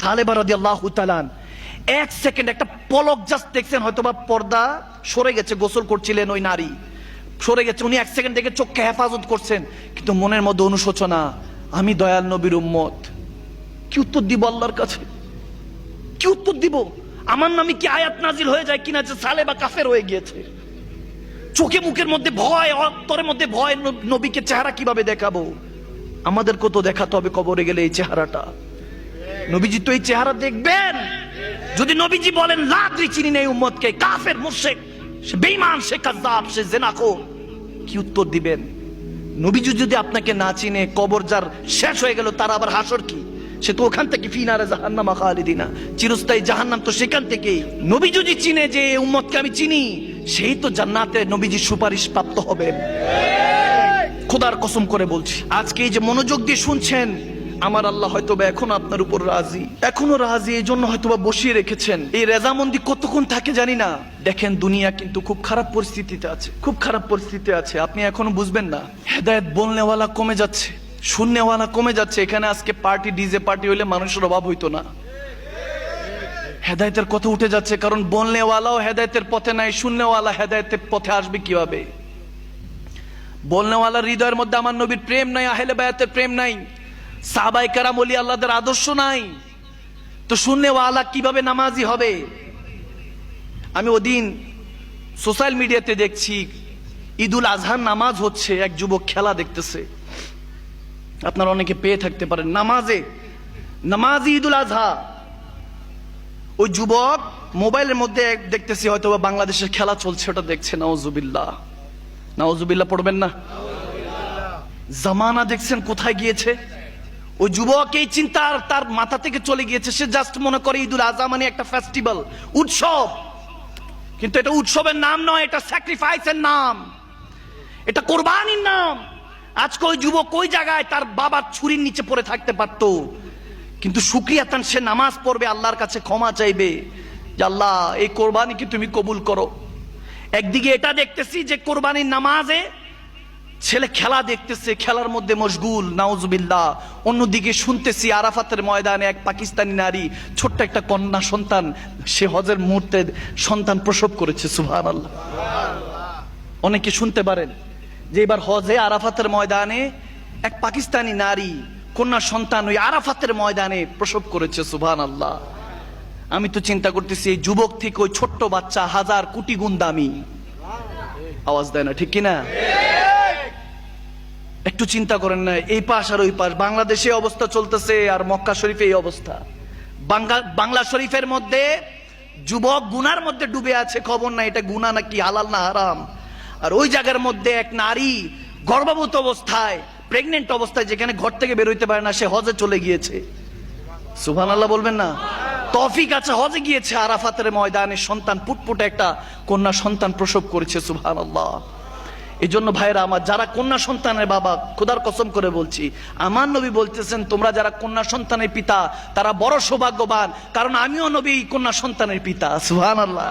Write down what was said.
সালেবা রাদিয়াল্লাহু তাআলা এক সেকেন্ড একটা পলক জাস্ট দেখছেন, হয়তোবা পর্দা সরে গেছে, গোসল করছিলেন ওই নারী, সরে গেছে, উনি এক সেকেন্ড দেখে চোখকে হেফাজত করছেন, কিন্তু মনের মধ্যে অনুশোচনা, আমি দয়াল নবীর উম্মত। কি উত্তর দিব আল্লাহর কাছে? কি উত্তর দিব? আমার নামে কি আয়াত নাজিল হয়ে যায় কিনা যে সালেবা কাফের হয়ে গিয়েছে? চোখে মুখের মধ্যে ভয়, অন্তরের মধ্যে ভয়, নবীকে চেহারা কিভাবে দেখাবো? আমাদেরকে তো দেখাতে হবে কবরে গেলে এই চেহারাটা। নবীজি তো এই চেহারা দেখবেন। যদি নবীজি বলেন লাদ্রি চিনি নেই উম্মতকে, কাফের, মুশরিক, সে বেঈমান, সে কাযযাব, সে জিনাখোর, কি উত্তর দিবেন? নবীজি যদি আপনাকে না চিনে, কবর যার শেষ হয়ে গেল, তার আবার হাসর কি? সে তো ওখান থেকে ফিনারে জাহান্নামা খালিদিনা, চিরস্থায়ী জাহান্নাম তো সেখান থেকেই। নবী যদি চিনে যে এই উম্মতকে আমি চিনি, সেই তো জান্নাতে নবীজির সুপারিশ প্রাপ্ত হবেন। খোদার কসম করে বলছি, আজকে এই যে মনোযোগ দিয়ে শুনছেন, আমার আল্লাহ হয়তোবা এখনো আপনার উপর রাজি, এখনো রাজি, এই জন্য হয়তোবা বসিয়ে রেখেছেন। এই রেজামন্দি কতক্ষণ থাকে জানি না। দেখেন দুনিয়া কিন্তু খুব খারাপ পরিস্থিতিতে আছে, খুব খারাপ পরিস্থিতিতে আছে, আপনি এখনো বুঝবেন না। হেদায়েত বলনেওয়ালা কমে যাচ্ছে, শুননেওয়ালা কমে যাচ্ছে। এখানে আজকে পার্টি, ডিজে পার্টি হইলে মানুষের অভাব হইতো না। হেদায়েতের কথা উঠে যাচ্ছে, কারণ বলনেওয়ালাও হেদায়েতের পথে নাই, শুননেওয়ালা হেদায়েতের পথে আসবে কিভাবে? বলনেওয়ালার হৃদয়ের মধ্যে আমার নবীর প্রেম নাই, আহলে বায়াতের প্রেম নাই, সাহাবায়ে কেরাম ওলি আল্লাহদের আদর্শ নাই, তো শুননেওয়ালা কিভাবে নামাজি হবে? আমি ওদিন সোশ্যাল মিডিয়াতে দেখছি ঈদুল আজহার নামাজ হচ্ছে, এক যুবক খেলা দেখতেছে, আপনারা অনেকে পেয়ে থাকতে পারেন, নামাজি ঈদুল আজহা। ওই যুবক মোবাইলের মধ্যে দেখতেছি হয়তো বাংলাদেশের খেলা চলছে, ওটা দেখছে। নাউজুবিল্লাহ, নাউজুবিল্লাহ পড়বেন না? জামানা দেখছেন কোথায় গিয়েছে? ওই যুবক এই চিন্তা তার মাথা থেকে চলে গিয়েছে। সে জাস্ট মনে করে ঈদুল আজহা মানে একটা ফেস্টিভ্যাল, উৎসব, কিন্তু এটা উৎসবের নাম নয়, এটা স্যাক্রিফাইসের নাম, এটা কোরবানির নাম। আজকে ওই যুবক ওই জায়গায় তার বাবার ছুরির নিচে পড়ে থাকতে পারতো, কিন্তু শুকরিয়াতান সে নামাজ পড়বে, আল্লাহর কাছে ক্ষমা চাইবে যে আল্লাহ এই কোরবানিকে তুমি কবুল করো। একদিকে এটা দেখতেছি যে কোরবানির নামাজে ছেলে খেলা দেখতেছে, খেলার মধ্যে মশগুল, নাউজুবিল্লাহ। অন্যদিকে শুনতেছি আরাফাতের ময়দানে এক পাকিস্তানি নারী, ছোট্ট একটা কন্যা সন্তান, সে হজের মুহূর্তে সন্তান প্রসব করেছে। সুবহানাল্লাহ। অনেকে শুনতে পারেন যে এবার হজে আরাফাতের ময়দানে এক পাকিস্তানি নারী কন্যা সন্তান ওই আরাফাতের ময়দানে প্রসব করেছে। সুবহানাল্লাহ। আমি তো চিন্তা করতেছি এই যুবক থেকে ওই ছোট্ট বাচ্চা হাজার কোটি গুণ দামি। আওয়াজ দেয় না, ঠিক কিনা? একটু চিন্তা করেন না, এই পাশ আর ওই পাশ, বাংলাদেশে অবস্থা চলতেছে আর মক্কা শরীফে এই অবস্থা। বাংলা শরীফের মধ্যে যুবক গুনার মধ্যে ডুবে আছে, খবর নাই এটা গুনাহ নাকি হালাল না হারাম। আর ওই জায়গার মধ্যে এক নারী গর্ভবতী অবস্থায়, প্রেগনেন্ট অবস্থায়, যেখানে ঘর থেকে বের হইতে পারে না, সে হজে চলে গিয়েছে। সুবহানাল্লাহ বলবেন না? তৌফিক আছে, হজে গিয়েছে, আরাফাতের ময়দানে সন্তান, পুটপুটে একটা কন্যা সন্তান প্রসব করেছে। সুবহানাল্লাহ। এই জন্য ভাইরা আমার, যারা কন্যা সন্তানের বাবা, খোদার কসম করে বলছি, আমার নবী বলতেছেন তোমরা যারা কন্যা সন্তানের পিতা, তারা বড় সৌভাগ্যবান, কারণ আমিও নবী কন্যা সন্তানের পিতা। সুবহানাল্লাহ।